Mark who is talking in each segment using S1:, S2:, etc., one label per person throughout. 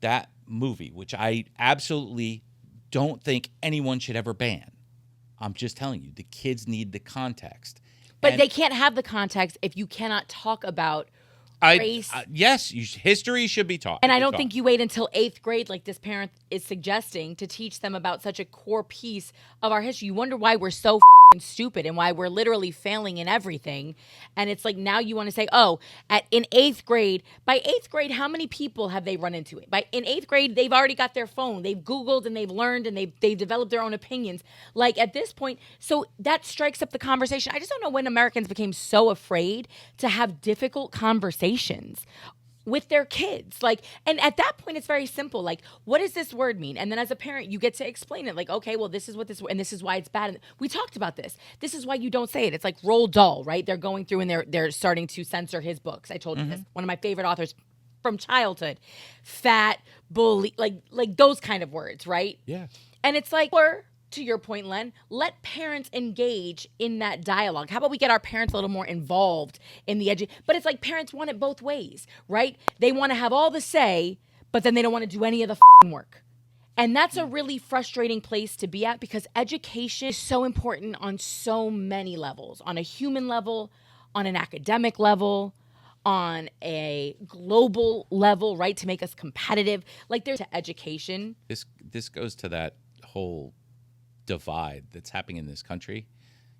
S1: that movie, which I absolutely don't think anyone should ever ban. I'm just telling you, the kids need the context.
S2: But they can't have the context if you cannot talk about race.
S1: Yes, history should be taught.
S2: And I don't think you wait until 8th grade, like this parent is suggesting, to teach them about such a core piece of our history. You wonder why we're so stupid and why we're literally failing in everything. And it's like now you want to say, oh, in 8th grade, by 8th grade, how many people have they run into it? In 8th grade, they've already got their phone. They've Googled and they've learned and they've developed their own opinions. Like at this point, so that strikes up the conversation. I just don't know when Americans became so afraid to have difficult conversations with their kids. Like, and at that point, it's very simple. Like, what does this word mean? And then as a parent, you get to explain it. Like, okay, well, this is what this, and this is why it's bad. And we talked about this. This is why you don't say it. It's like Roald Dahl, right? They're going through and they're starting to censor his books. I told you this. One of my favorite authors from childhood. Fat, bully, like those kind of words, right?
S1: Yeah.
S2: And it's like, or to your point, Len, let parents engage in that dialogue. How about we get our parents a little more involved in the but it's like parents want it both ways, right? They want to have all the say, but then they don't want to do any of the work. And that's a really frustrating place to be at because education is so important on so many levels, on a human level, on an academic level, on a global level, right? To make us competitive. Like there's education.
S1: This goes to that whole divide that's happening in this country.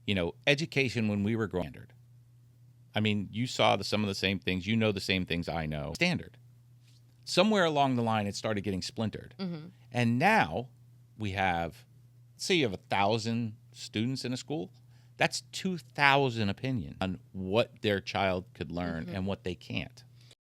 S1: You know, education when we were growing standard. I mean, you saw some of the same things. You know the same things I know. Standard. Somewhere along the line, it started getting splintered. Mm-hmm. And now we have, say you have 1,000 students in a school. That's 2,000 opinions on what their child could learn and what they can't.